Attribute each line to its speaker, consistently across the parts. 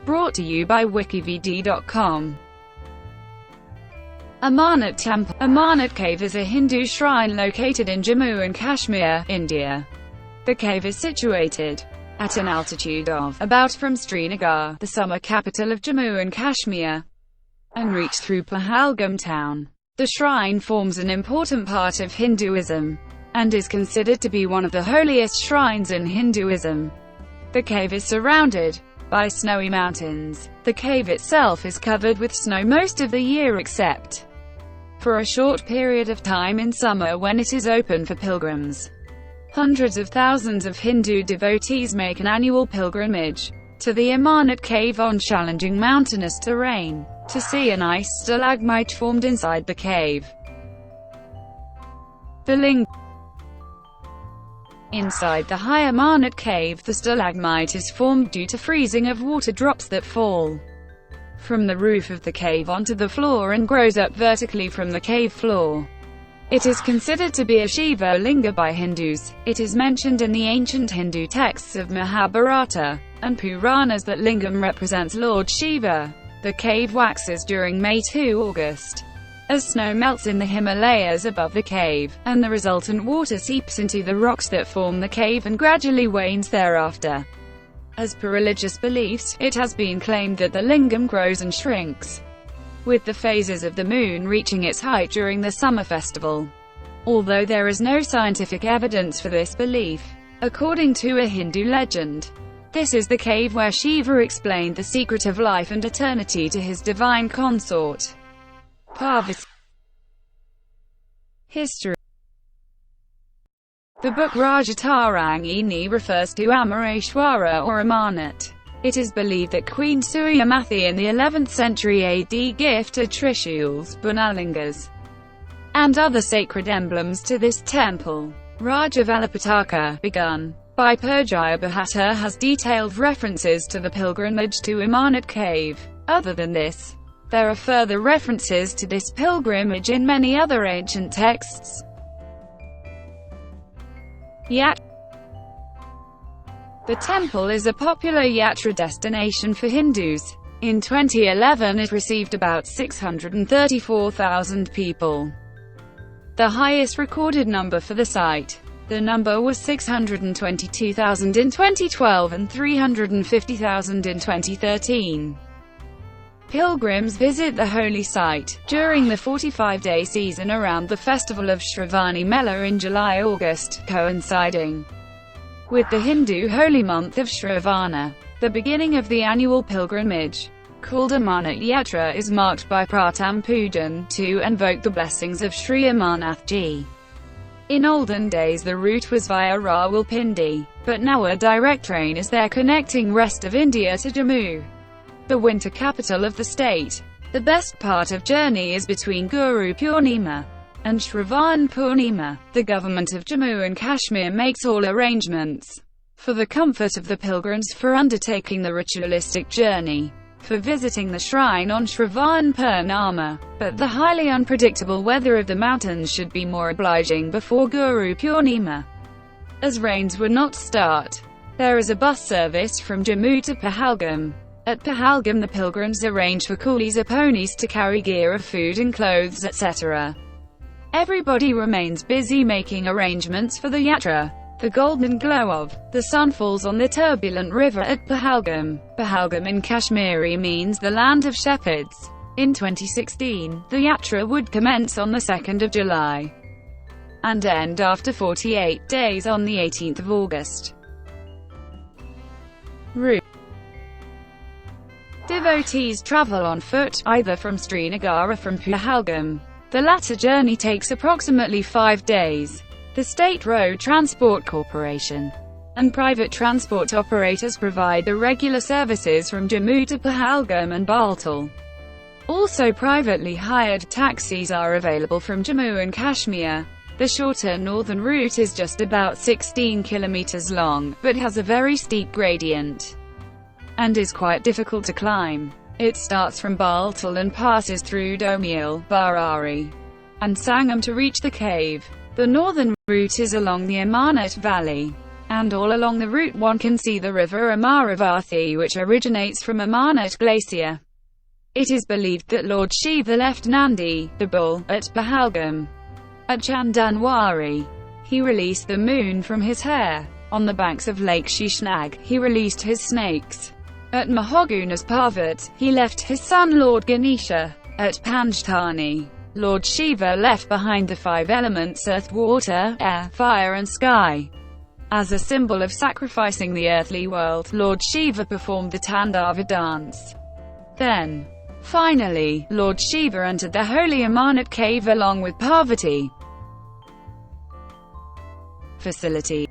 Speaker 1: Brought to you by WikiVidi.com. Amarnath Temple. Amarnath Cave is a Hindu shrine located in Jammu and Kashmir, India. The cave is situated at an altitude of about from Srinagar, the summer capital of Jammu and Kashmir, and reach through Pahalgam town. The shrine forms an important part of Hinduism, and is considered to be one of the holiest shrines in Hinduism. The cave is surrounded by snowy mountains. The cave itself is covered with snow most of the year except for a short period of time in summer when it is open for pilgrims. Hundreds of thousands of Hindu devotees make an annual pilgrimage to the Amarnath cave on challenging mountainous terrain to see an ice stalagmite formed inside the cave. The Linga. Inside the high Amarnath cave, the stalagmite is formed due to freezing of water drops that fall from the roof of the cave onto the floor and grows up vertically from the cave floor. It is considered to be a Shiva Linga by Hindus. It is mentioned in the ancient Hindu texts of Mahabharata and Puranas that lingam represents Lord Shiva. The cave waxes during May to August, as snow melts in the Himalayas above the cave, and the resultant water seeps into the rocks that form the cave and gradually wanes thereafter. As per religious beliefs, it has been claimed that the lingam grows and shrinks with the phases of the moon reaching its height during the summer festival. Although there is no scientific evidence for this belief, according to a Hindu legend, this is the cave where Shiva explained the secret of life and eternity to his divine consort, Parvati. History. The book Rajatarangini refers to Amareshwara or Amarnath. It is believed that Queen Suryamathi in the 11th century AD gifted Trishuls, Bunalingas, and other sacred emblems to this temple. Rajavalapataka, begun by Purjaya Bhatta, has detailed references to the pilgrimage to Amarnath cave. Other than this, there are further references to this pilgrimage in many other ancient texts. Yatra. The temple is a popular Yatra destination for Hindus. In 2011 it received about 634,000 people, the highest recorded number for the site. The number was 622,000 in 2012 and 350,000 in 2013. Pilgrims visit the holy site during the 45-day season around the festival of Shravani Mela in July-August, coinciding with the Hindu holy month of Shravana. The beginning of the annual pilgrimage, called Amarnath Yatra, is marked by Pratam Pujan, to invoke the blessings of Sri Amarnath Ji. In olden days the route was via Rawalpindi, but now a direct train is there connecting rest of India to Jammu, the winter capital of the state. The best part of journey is between Guru Purnima and Shravan Purnima. The government of Jammu and Kashmir makes all arrangements for the comfort of the pilgrims for undertaking the ritualistic journey, for visiting the shrine on Shravan Purnima, but the highly unpredictable weather of the mountains should be more obliging before Guru Purnima, as rains would not start. There is a bus service from Jammu to Pahalgam. At Pahalgam the pilgrims arrange for coolies or ponies to carry gear of food and clothes, etc. Everybody remains busy making arrangements for the yatra. The golden glow of the sun falls on the turbulent river at Pahalgam. Pahalgam in Kashmiri means the land of shepherds. In 2016, the yatra would commence on the 2nd of July and end after 48 days on the 18th of August. Route. Devotees travel on foot, either from Srinagar or from Pahalgam. The latter journey takes approximately 5 days. The State Road Transport Corporation and private transport operators provide the regular services from Jammu to Pahalgam and Baltal. Also privately hired taxis are available from Jammu and Kashmir. The shorter northern route is just about 16 kilometers long, but has a very steep gradient and is quite difficult to climb. It starts from Baltal and passes through Domiel, Barari, and Sangam to reach the cave. The northern route is along the Amarnath Valley and all along the route one can see the river Amaravathi, which originates from Amarnath glacier. It is believed that Lord Shiva left Nandi, the bull, at Pahalgam. At Chandanwari, he released the moon from his hair. On the banks of Lake Shishnag, he released his snakes. At Mahogunas Parvat, he left his son Lord Ganesha. At Panchtani, Lord Shiva left behind the five elements earth, water, air, fire and sky. As a symbol of sacrificing the earthly world, Lord Shiva performed the Tandava dance. Then, finally, Lord Shiva entered the holy Amarnath cave along with Parvati. Facility.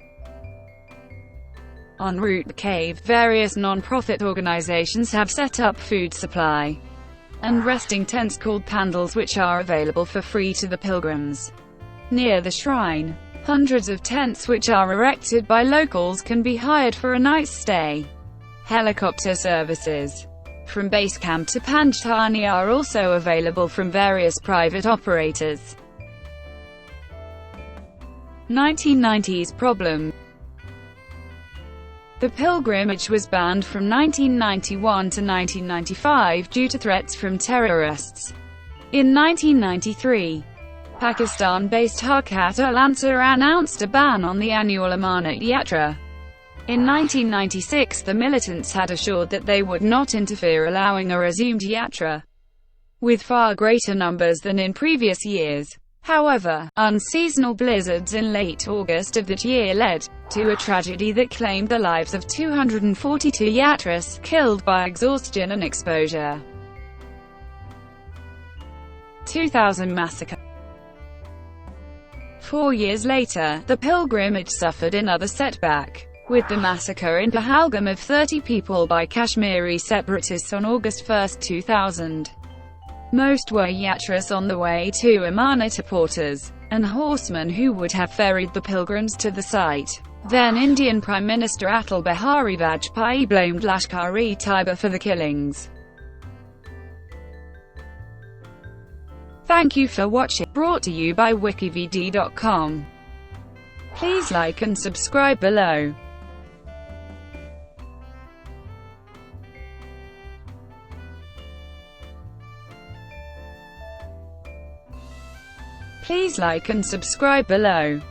Speaker 1: En route to the cave, various non-profit organizations have set up food supply and resting tents called pandals, which are available for free to the pilgrims. Near the shrine, hundreds of tents which are erected by locals can be hired for a night's stay. Helicopter services from base camp to Panchtani are also available from various private operators. 1990s problem. The pilgrimage was banned from 1991 to 1995 due to threats from terrorists. In 1993, Pakistan-based Harkat ul-Ansar announced a ban on the annual Amarnath Yatra. In 1996, the militants had assured that they would not interfere, allowing a resumed Yatra with far greater numbers than in previous years. However, unseasonal blizzards in late August of that year led to a tragedy that claimed the lives of 242 yatris, killed by exhaustion and exposure. 2000 massacre. 4 years later, the pilgrimage suffered another setback, with the massacre in Pahalgam of 30 people by Kashmiri separatists on August 1, 2000. Most were yatras on the way to Amarnath, porters and horsemen who would have ferried the pilgrims to the site. Then Indian Prime Minister Atal Bihari Vajpayee blamed Lashkar-e-Taiba for the killings. Thank you for watching. Brought to you by WikiVidi.com. Please like and subscribe below. Please like and subscribe below.